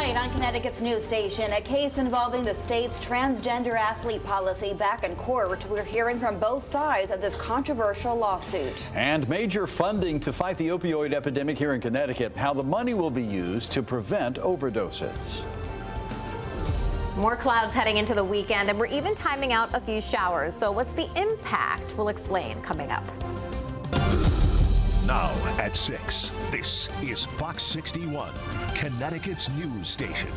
Tonight on Connecticut's news station, a case involving the state's transgender athlete policy back in court. We're hearing from both sides of this controversial lawsuit. And major funding to fight the opioid epidemic here in Connecticut. How the money will be used to prevent overdoses. More clouds heading into the weekend, and we're even timing out a few showers. So what's the impact? We'll explain coming up. Now at 6, this is Fox 61, Connecticut's news station.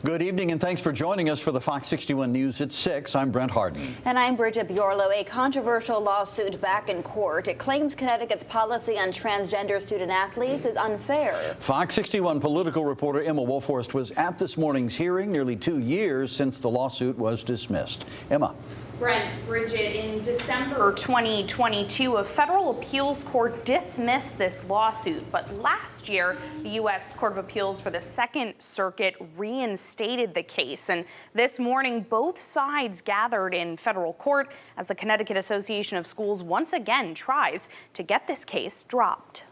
Good evening and thanks for joining us for the Fox 61 News at 6. I'm Brent Harden. And I'm Bridget Bjorlo. A controversial lawsuit back in court. It claims Connecticut's policy on transgender student athletes is unfair. Fox 61 political reporter Emma Wolforst was at this morning's hearing nearly 2 years since the lawsuit was dismissed. Emma. Brent, Bridget, in December 2022, a federal appeals court dismissed this lawsuit. But last year, the U.S. Court of Appeals for the Second Circuit reinstated the case. And this morning, both sides gathered in federal court as the Connecticut Association of Schools once again tries to get this case dropped.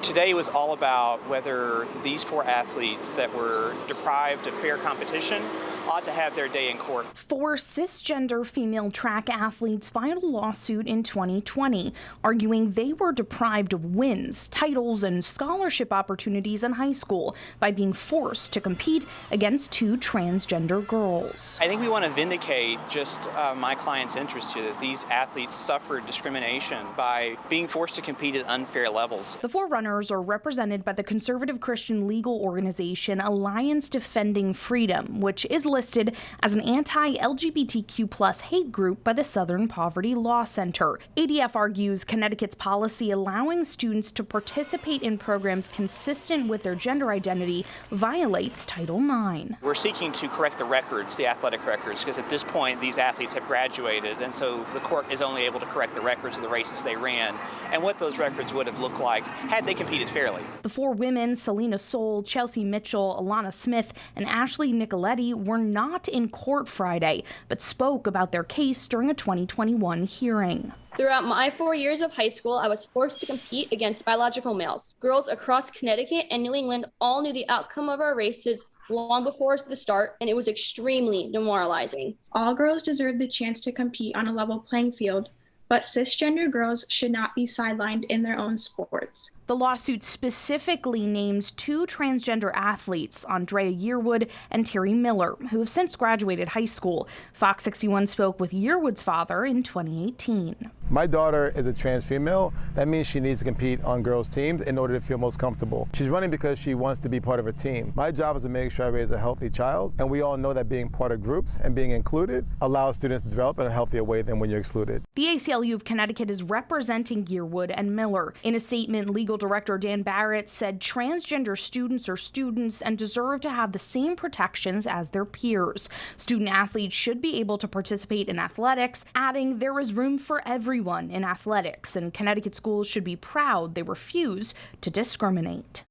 Today was all about whether these 4 athletes that were deprived of fair competition ought to have their day in court. 4 cisgender female track athletes filed a lawsuit in 2020, arguing they were deprived of wins, titles, and scholarship opportunities in high school by being forced to compete against 2 transgender girls. I think we want to vindicate just my client's interest here, that these athletes suffered discrimination by being forced to compete at unfair levels. The 4 runners are represented by the conservative Christian legal organization Alliance Defending Freedom, which is listed as an anti-LGBTQ+ hate group by the Southern Poverty Law Center. ADF argues Connecticut's policy allowing students to participate in programs consistent with their gender identity violates Title IX. We're seeking to correct the records, the athletic records, because at this point these athletes have graduated, and so the court is only able to correct the records of the races they ran and what those records would have looked like had they competed fairly. The 4 women, Selena Soul, Chelsea Mitchell, Alana Smith, and Ashley Nicoletti, were not in court Friday, but spoke about their case during a 2021 hearing. Throughout my 4 years of high school, I was forced to compete against biological males. Girls across Connecticut and New England all knew the outcome of our races long before the start, and it was extremely demoralizing. All girls deserve the chance to compete on a level playing field, but cisgender girls should not be sidelined in their own sports. The lawsuit specifically names 2 transgender athletes, Andrea Yearwood and Terry Miller, who have since graduated high school. Fox 61 spoke with Yearwood's father in 2018. My daughter is a trans female. That means she needs to compete on girls' teams in order to feel most comfortable. She's running because she wants to be part of a team. My job is to make sure I raise a healthy child, and we all know that being part of groups and being included allows students to develop in a healthier way than when you're excluded. The ACLU of Connecticut is representing Yearwood and Miller. In a statement, legal director Dan Barrett said transgender students are students and deserve to have the same protections as their peers. Student athletes should be able to participate in athletics, adding there is room for everyone in athletics, and Connecticut schools should be proud they refuse to discriminate.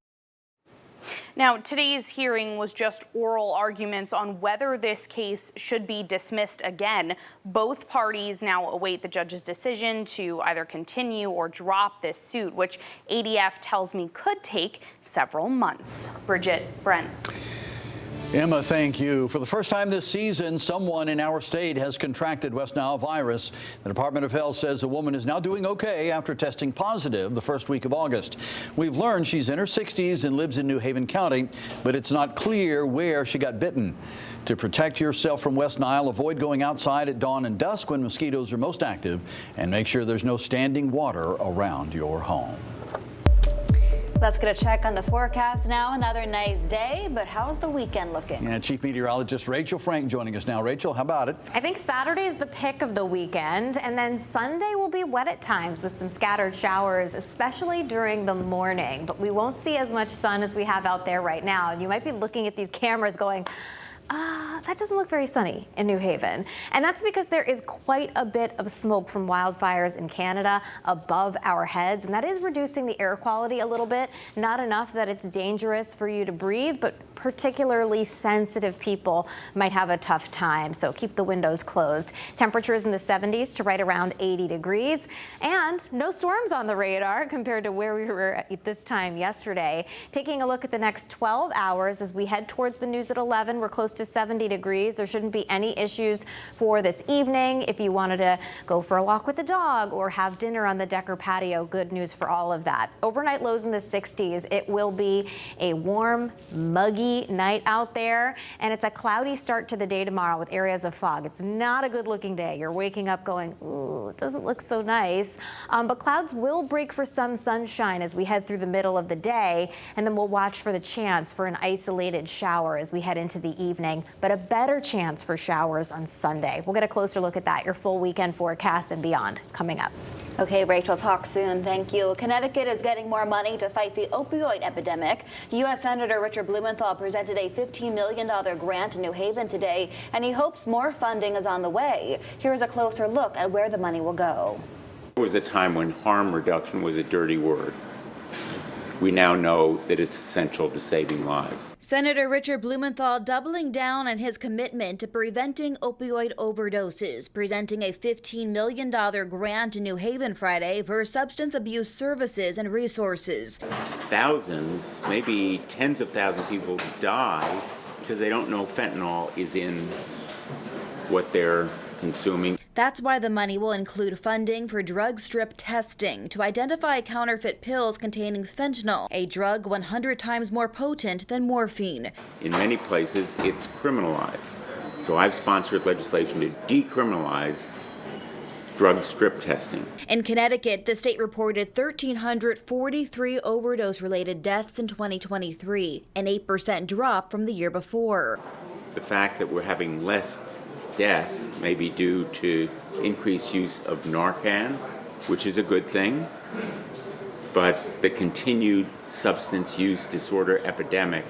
Now, today's hearing was just oral arguments on whether this case should be dismissed again. Both parties now await the judge's decision to either continue or drop this suit, which ADF tells me could take several months. Bridget, Brent. Emma, thank you. For the first time this season, someone in our state has contracted West Nile virus. The Department of Health says a woman is now doing okay after testing positive the first week of August. We've learned she's in her 60s and lives in New Haven County, but it's not clear where she got bitten. To protect yourself from West Nile, avoid going outside at dawn and dusk when mosquitoes are most active, and make sure there's no standing water around your home. Let's get a check on the forecast now. Another nice day, but how's the weekend looking? Yeah, Chief Meteorologist Rachel Frank joining us now. Rachel, how about it? I think Saturday is the pick of the weekend, and then Sunday will be wet at times with some scattered showers, especially during the morning. But we won't see as much sun as we have out there right now. And you might be looking at these cameras going, That doesn't look very sunny in New Haven. And that's because there is quite a bit of smoke from wildfires in Canada above our heads, and that is reducing the air quality a little bit. Not enough that it's dangerous for you to breathe, but particularly sensitive people might have a tough time, so keep the windows closed. Temperatures in the 70s to right around 80 degrees, and no storms on the radar compared to where we were at this time yesterday. Taking a look at the next 12 hours as we head towards the news at 11, we're close to 70 degrees. There shouldn't be any issues for this evening. If you wanted to go for a walk with the dog or have dinner on the deck or patio, good news for all of that. Overnight lows in the 60s. It will be a warm, muggy night out there, and it's a cloudy start to the day tomorrow with areas of fog. It's not a good looking day. You're waking up going, ooh, it doesn't look so nice. But clouds will break for some sunshine as we head through the middle of the day, and then we'll watch for the chance for an isolated shower as we head into the evening, but a better chance for showers on Sunday. We'll get a closer look at that, your full weekend forecast and beyond coming up. Okay, Rachel, talk soon. Thank you. Connecticut is getting more money to fight the opioid epidemic. U.S. Senator Richard Blumenthal presented a $15 million grant to New Haven today, and he hopes more funding is on the way. Here's a closer look at where the money will go. There was a time when harm reduction was a dirty word. We now know that it's essential to saving lives. Senator Richard Blumenthal doubling down on his commitment to preventing opioid overdoses, presenting a $15 million grant to New Haven Friday for substance abuse services and resources. Thousands, maybe tens of thousands of people die because they don't know fentanyl is in what they're consuming. That's why the money will include funding for drug strip testing to identify counterfeit pills containing fentanyl, a drug 100 times more potent than morphine. In many places, it's criminalized. So I've sponsored legislation to decriminalize drug strip testing. In Connecticut, the state reported 1,343 overdose-related deaths in 2023, an 8% drop from the year before. The fact that we're having less deaths may be due to increased use of Narcan, which is a good thing, but the continued substance use disorder epidemic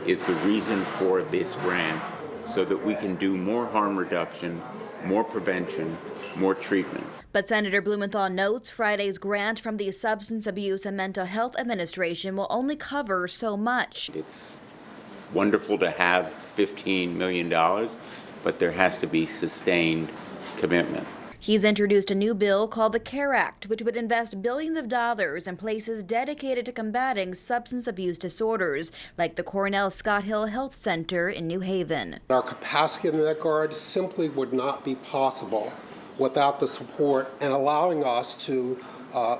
is the reason for this grant, so that we can do more harm reduction, more prevention, more treatment. But Senator Blumenthal notes Friday's grant from the Substance Abuse and Mental Health Administration will only cover so much. It's wonderful to have $15 million, but there has to be sustained commitment. He's introduced a new bill called the CARE Act, which would invest billions of dollars in places dedicated to combating substance abuse disorders, like the Cornell Scott Hill Health Center in New Haven. Our capacity in that regard simply would not be possible without the support and allowing us to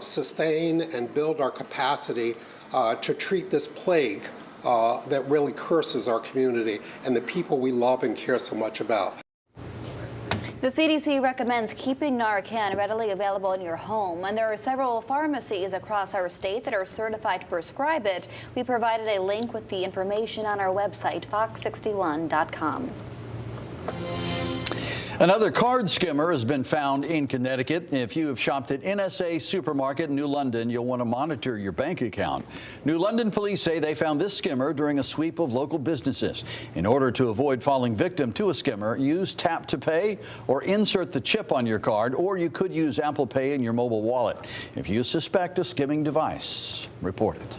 sustain and build our capacity to treat this plague that really curses our community and the people we love and care so much about. The CDC recommends keeping Narcan readily available in your home, and there are several pharmacies across our state that are certified to prescribe it. We provided a link with the information on our website, fox61.com. Another card skimmer has been found in Connecticut. If you have shopped at NSA Supermarket in New London, you'll want to monitor your bank account. New London police say they found this skimmer during a sweep of local businesses. In order to avoid falling victim to a skimmer, use Tap to Pay or insert the chip on your card, or you could use Apple Pay in your mobile wallet. If you suspect a skimming device, report it.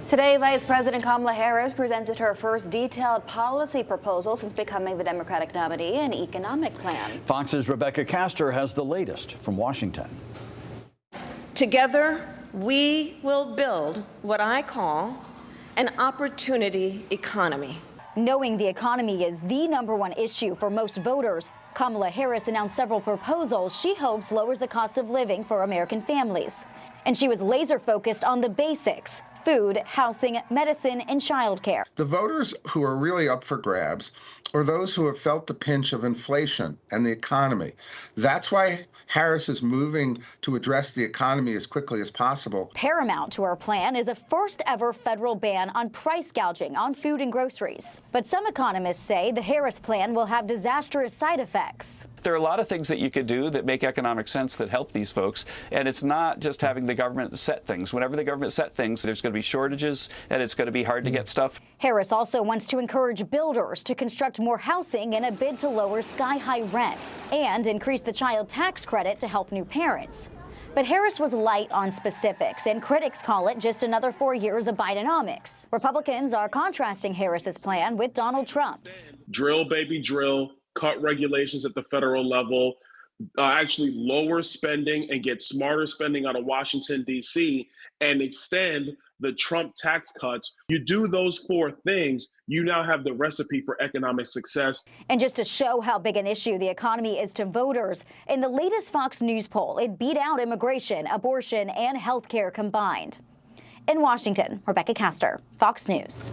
Today, Vice President Kamala Harris presented her first detailed policy proposal since becoming the Democratic nominee, an economic plan. Fox's Rebecca Castor has the latest from Washington. Together, we will build what I call an opportunity economy. Knowing the economy is the #1 issue for most voters, Kamala Harris announced several proposals she hopes lowers the cost of living for American families. And she was laser focused on the basics: food, housing, medicine, and childcare. The voters who are really up for grabs are those who have felt the pinch of inflation and the economy. That's why Harris is moving to address the economy as quickly as possible. Paramount to her plan is a first-ever federal ban on price gouging on food and groceries. But some economists say the Harris plan will have disastrous side effects. There are a lot of things that you could do that make economic sense that help these folks, and it's not just having the government set things. Whenever the government set things, there's going to be shortages, and it's going to be hard to get stuff. Harris also wants to encourage builders to construct more housing in a bid to lower sky-high rent and increase the child tax credit to help new parents. But Harris was light on specifics, and critics call it just another 4 years of Bidenomics. Republicans are contrasting Harris's plan with Donald Trump's. Drill, baby, drill, cut regulations at the federal level, actually lower spending and get smarter spending out of Washington, D.C., and extend the Trump tax cuts. You do those 4 things, you now have the recipe for economic success. And just to show how big an issue the economy is to voters, in the latest Fox News poll, it beat out immigration, abortion, and health care combined. In Washington, Rebecca Castor, Fox News.